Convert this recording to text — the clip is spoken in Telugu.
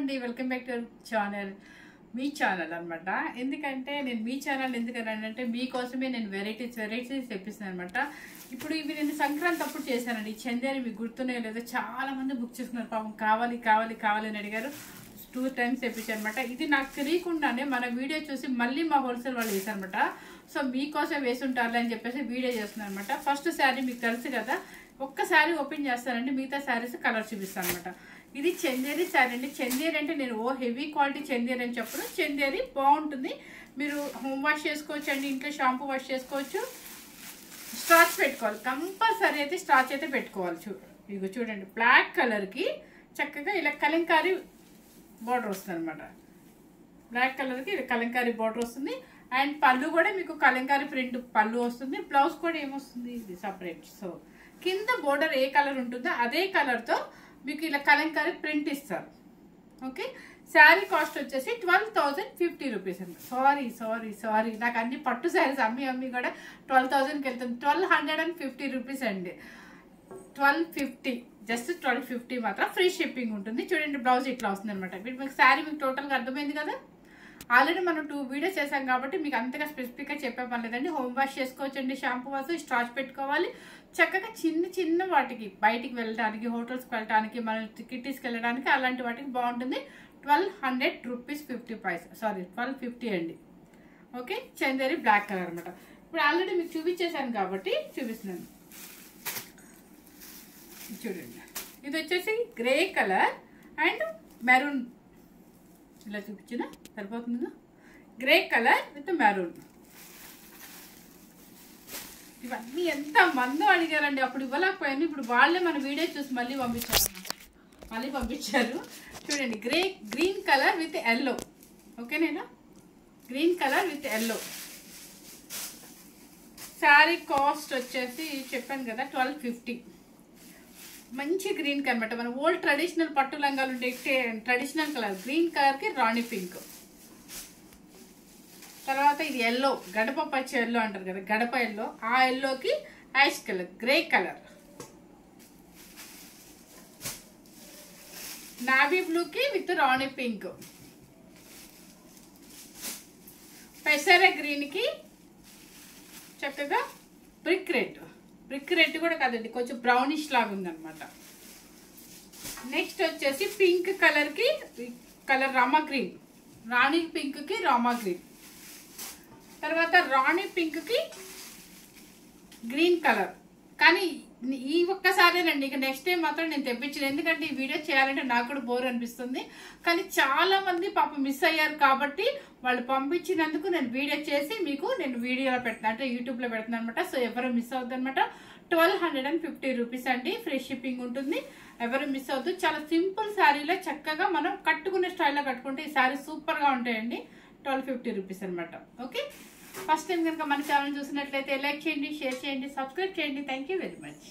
అండి welcome back to channel me channel అన్నమాట. ఎందుకంటే నేను మీ ఛానల్ ఎందుకనంటే మీకోసమే నేను వెరైటీస్ తెప్పిస్తున్నాను అనమాట. ఇప్పుడు ఇవి నేను సంక్రాంతి అప్పుడు చేశానండి. చందేరి మీకు గుర్తున్నాయో లేదో చాలా మంది బుక్ చేసుకున్నారు. పాపం కావాలి అని అడిగారు. 2 times తెప్పించాను అనమాట. ఇది నాకు తెలియకుండానే మన వీడియో చూసి మళ్ళీ మా హోల్సేల్ వాళ్ళు వేసారనమాట. సో మీకోసం వేసుంటారులే అని చెప్పేసి వీడియో చేస్తున్నాను అనమాట. ఫస్ట్ శారీ మీకు తెలుసు కదా, ఒక్క శారీ ఓపెన్ చేస్తానండి, మిగతా శారీస్ కలర్ చూపిస్తాను అనమాట. ఇది చందేరి శారీ అండి. చందేరి అంటే నేను హెవీ క్వాలిటీ చందేరి అని చెప్పను. చందేరి బాగుంటుంది, మీరు హోమ్ వాష్ చేసుకోవచ్చు అండి, ఇంట్లో షాంపూ వాష్ చేసుకోవచ్చు. స్టార్చ్ పెట్టుకోవాలి, కంపల్సరీ అయితే స్టార్చ్ అయితే పెట్టుకోవాలి. ఇగో చూడండి, బ్లాక్ కలర్కి చక్కగా ఇలా కలంకారీ బార్డర్ వస్తుంది అనమాట. బ్లాక్ కలర్కి ఇలా కలంకారీ బార్డర్ వస్తుంది. అండ్ పళ్ళు కూడా మీకు కలంకారీ ప్రింట్ పళ్ళు వస్తుంది. బ్లౌజ్ కూడా ఏమొస్తుంది, ఇది సపరేట్. సో కింద బోర్డర్ ఏ కలర్ ఉంటుందో అదే కలర్తో మీకు ఇలా కలంకారీ ప్రింట్ ఇస్తారు. ఓకే, శారీ కాస్ట్ వచ్చేసి 12,050 రూపీస్ అండి. సారీ నాకు అన్ని పట్టు శారీస్ అమ్మి కూడా 12,000కి వెళ్తుంది. 1,250 రూపీస్ అండి. 1250, జస్ట్ 1250 మాత్రం ఫ్రీ షిప్పింగ్ ఉంటుంది. చూడండి, బ్లౌజ్ ఇట్లా వస్తుంది అనమాట. మీకు శారీ మీకు టోటల్గా అర్థమైంది కదా. ఆల్రెడీ మనం 2 వీడియోస్ చేసాం కాబట్టి మీకు అంతగా స్పెసిఫిక్గా చెప్పే పని లేదండి. హోమ్ వాష్ చేసుకోవచ్చండి, షాంపూ వాష్, స్టార్చ్ పెట్టుకోవాలి. చక్కగా చిన్న వాటికి బయటికి వెళ్ళడానికి, హోటల్స్కి వెళ్ళడానికి, మన కిట్టీస్కి వెళ్ళడానికి అలాంటి వాటికి బాగుంటుంది. 1,200 రూపీస్ 50 పైసా, సారీ 1250 అండి. ఓకే, చందేరి బ్లాక్ కలర్ అనమాట. ఇప్పుడు ఆల్రెడీ మీకు చూపించేశాను కాబట్టి చూపిస్తున్నాను. చూడండి, ఇది వచ్చేసి గ్రే కలర్ అండ్ మెరూన్, ఇలా చూపించిన సరిపోతుందా, గ్రే కలర్ విత్ మెరూన్. ఇవన్నీ ఎంత మందో అడిగారండి, అప్పుడు ఇవ్వలేకపోయాను. ఇప్పుడు వాళ్ళే మన వీడియో చూసి మళ్ళీ పంపించారు. చూడండి, గ్రీన్ కలర్ విత్ ఎల్లో. ఓకేనేనా, green colour with yellow. Sari cost వచ్చేసి చెప్పాను కదా 1250. మంచి గ్రీన్ కలర్ అనమాట. మన ఓల్డ్ ట్రెడిషనల్ పట్టు లంగాలు ఉంటే ట్రెడిషనల్ కలర్ గ్రీన్ కలర్కి రాణి పింక్. తర్వాత ఇది ఎల్లో, గడప పచ్చ ఎల్లో అంటారు కదా, గడప ఎల్లో. ఆ ఎల్లోకి ash colour, grey colour. Navy బ్లూకి విత్ రాణి పింక్. పెసర గ్రీన్కి చక్కగా బ్రిక్ రెడ్ కూడా కాదండి, కొంచెం బ్రౌనిష్ లాగా ఉందన్నమాట. నెక్స్ట్ వచ్చేసి పింక్ కలర్కి కలర్ రామా గ్రీన్, రాణి పింక్కి రామా గ్రీన్. తర్వాత రాణి పింక్కి గ్రీన్ కలర్. కానీ ఈ ఒక్కసారేనండి, ఇక నెక్స్ట్ టైం మాత్రం నేను తెప్పించను. ఎందుకంటే ఈ వీడియో చేయాలంటే నాకు కూడా బోర్ అనిపిస్తుంది. కానీ చాలా మంది పాపం మిస్ అయ్యారు కాబట్టి వాళ్ళు పంపించినందుకు నేను వీడియో చేసి మీకు నేను వీడియోలో పెడతాను, అంటే యూట్యూబ్లో పెడతాను అనమాట. సో ఎవరు మిస్ అవుతుంది అనమాట. 1,250 రూపీస్ అండి, ఫ్రీ షిప్పింగ్ ఉంటుంది. ఎవరు మిస్ అవుతుంది. చాలా సింపుల్ శారీలో చక్కగా మనం కట్టుకునే స్టైల్లో కట్టుకుంటే ఈ శారీ సూపర్గా ఉంటాయండి. 1,250 రూపీస్ అనమాట. ఓకే, ఫస్ట్ టైం కనుక మన ఛానల్ చూసినట్లయితే లైక్ చేయండి, షేర్ చేయండి, సబ్స్క్రైబ్ చేయండి. Thank you very much.